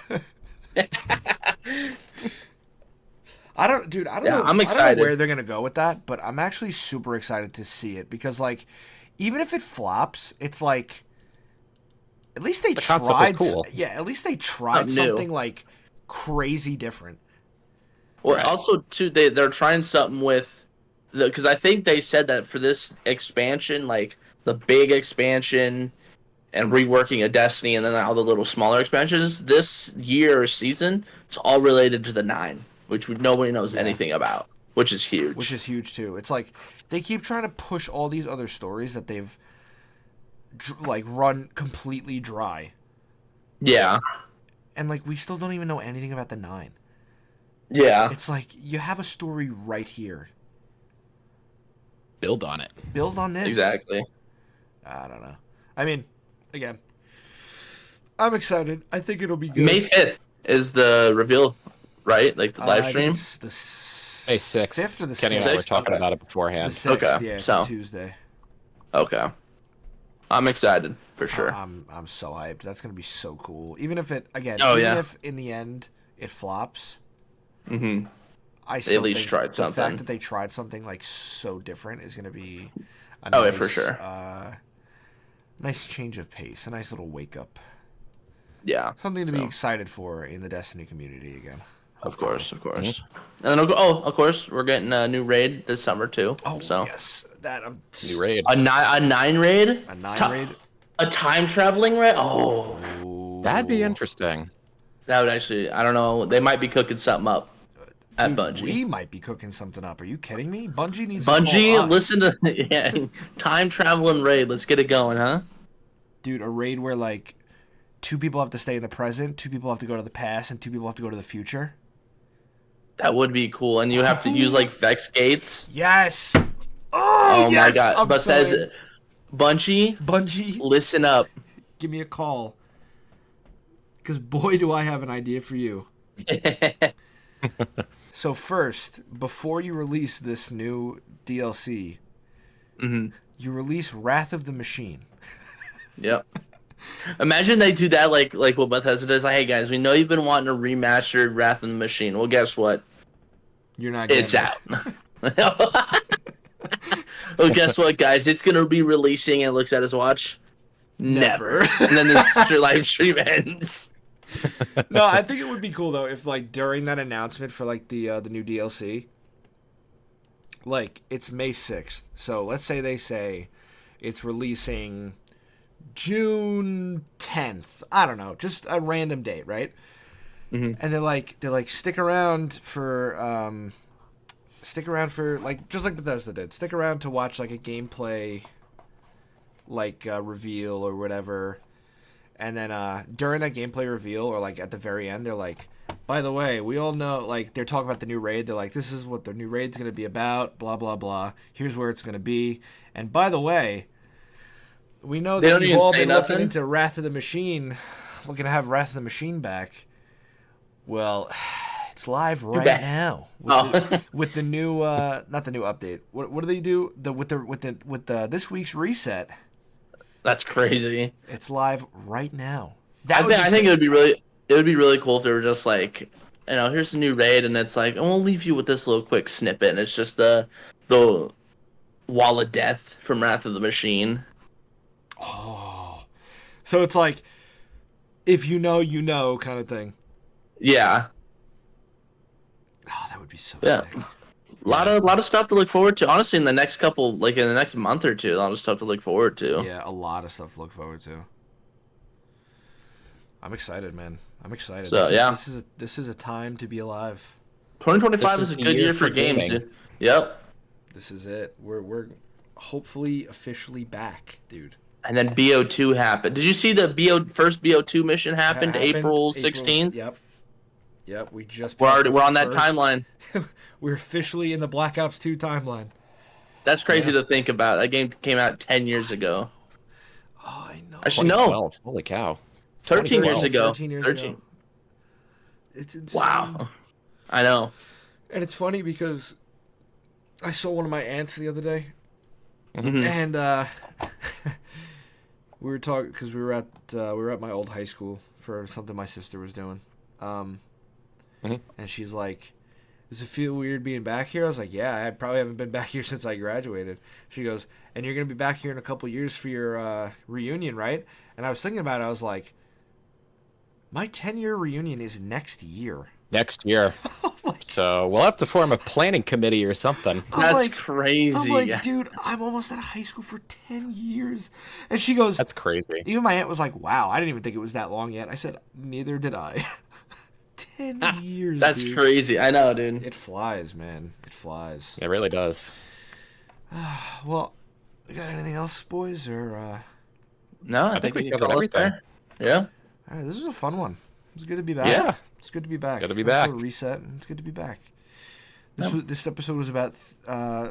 I don't know. I'm I don't excited. know where they're gonna go with that, but I'm actually super excited to see it because, like, even if it flops, it's like at least they concept was tried. cool. Yeah, at least they tried Something new. something like crazy different. Well, Right. also too, they're trying something with because I think they said that for this expansion, like the big expansion and reworking of Destiny, and then all the little smaller expansions this year or season, it's all related to the 9, which nobody knows anything about, which is huge. Which is huge too. It's like they keep trying to push all these other stories that they've like run completely dry, yeah, and like we still don't even know anything about the 9. yeah. It's like you have a story right here. Build on it. Build on this. Exactly. I don't know. I mean, again, I'm excited. I think it'll be good. May 5th is the reveal, right? Like the live I think stream. it's the May 5th or the 6th. Kenny and I were 6th? talking Okay. about it The beforehand. 6th, Okay, yeah, it's so- a Tuesday. Okay, I'm excited for sure. I'm so hyped. That's gonna be so cool. Even if it even if in the end it flops, Mm-hmm. I still at least think tried the something. fact that they tried something like so different is gonna be a Oh, yeah, nice, for sure. Nice change of pace, a nice little wake up, Yeah, something to be So. excited for in the Destiny community again. Of course. And then of course, we're getting a new raid this summer too. Oh so yes, that New raid. a 9 raid, a 9 raid. a time traveling raid. Oh, That'd be interesting. that would actually. I don't know. They might be cooking something up at Bungie. We might be cooking something up. Are you kidding me? Bungie needs to call Bungie, us. listen to time traveling raid. Let's get it going, huh? Dude, a raid where like 2 people have to stay in the present, 2 people have to go to the past, and 2 people have to go to the future. That would be cool. And you have to use like Vex gates. Yes. Oh yes! my god! I'm Bethesda, sorry. Bungie, listen up. Give me a call. Because boy, do I have an idea for you. So first, before you release this new DLC, you release Wrath of the Machine. Yep. Imagine they do that like what Bethesda does. Like, hey guys, we know you've been wanting a remastered Wrath of the Machine. Well, guess what? You're not getting It's out. Well, guess what, guys? It's gonna be releasing. And looks at his watch. Never. And then this live stream ends. No, I think it would be cool though if like during that announcement for like the new DLC, like it's May 6th. So let's say they say it's releasing June 10th. I don't know, just a random date, right? And they're like stick around for like just like Bethesda did. Stick around to watch like a gameplay like reveal or whatever. And then during that gameplay reveal or like at the very end, they're like, by the way, we all know, like they're talking about the new raid. They're like, this is what the new raid's going to be about, blah, blah, blah. Here's where it's going to be. And by the way, we know They that don't you've even all say been nothing? looking into Wrath of the Machine, looking to have Wrath of the Machine back. Well, it's live right back. now with the new, not the new update. What do they do? With the this week's reset. That's crazy. It's live right now. I think it would be really cool if they were just like, you know, here's the new raid, and it's like, and we'll leave you with this little quick snippet, and it's just the wall of death from Wrath of the Machine. So it's like, if you know, you know, kind of thing. Yeah, Oh, that would be so yeah. sick. A lot of stuff to look forward to. Honestly, in the next month or two, a lot of stuff to look forward to. Yeah, a lot of stuff to look forward to. I'm excited, man. I'm excited. So, yeah. This is a time to be alive. 2025 This is is a the good year year for for games. gaming. Dude. Yep. This is it. We're hopefully officially back, dude. And then BO2 happened. Did you see the first BO2 mission happened April 16th? Yep. We just We're passed the on that first- timeline. We're officially in the Black Ops 2 timeline. That's crazy to think about. That game came out 10 years ago. Oh, I know. Actually, no, 2012. Holy cow. 13 years 2012. ago. 13 years 13. ago. It's insane. Wow. I know. And it's funny because I saw one of my aunts the other day, Mhm. and we were talking because we were at my old high school for something my sister was doing, and she's like, "Does it feel weird being back here?" I was like, "Yeah, I probably haven't been back here since I graduated." She goes, "And you're gonna be back here in a couple years for your reunion, right?" And I was thinking about it. I was like, "My 10-year reunion is next year." Next year. So we'll have to form a planning committee or something. That's crazy. I'm like, dude, I'm almost out of high school for 10 years. And she goes, That's crazy. even my aunt was like, wow, I didn't even think it was that long yet. I said, neither did I. 10 years, That's dude. crazy. I know, dude. It flies, man. It flies. It really does. Well, you got anything else, boys? Or No, I think we we covered call it everything. there. Yeah. all right, this was a fun one. It was good to be back. Yeah. It's good to be back. Good to be Nice back. little reset, and it's good to be back. This episode was about a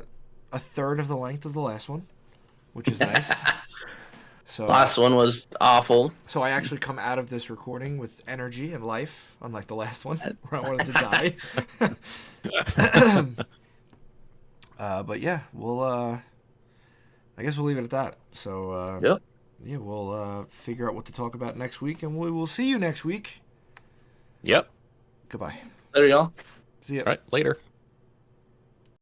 third of the length of the last one, which is nice. So Last one was awful. So I actually come out of this recording with energy and life, unlike the last one where I wanted to die. But yeah, we'll. I guess we'll leave it at that. So Yep. yeah, we'll figure out what to talk about next week, and we will see you next week. Yep. Goodbye. There you go. See ya. All right. Later.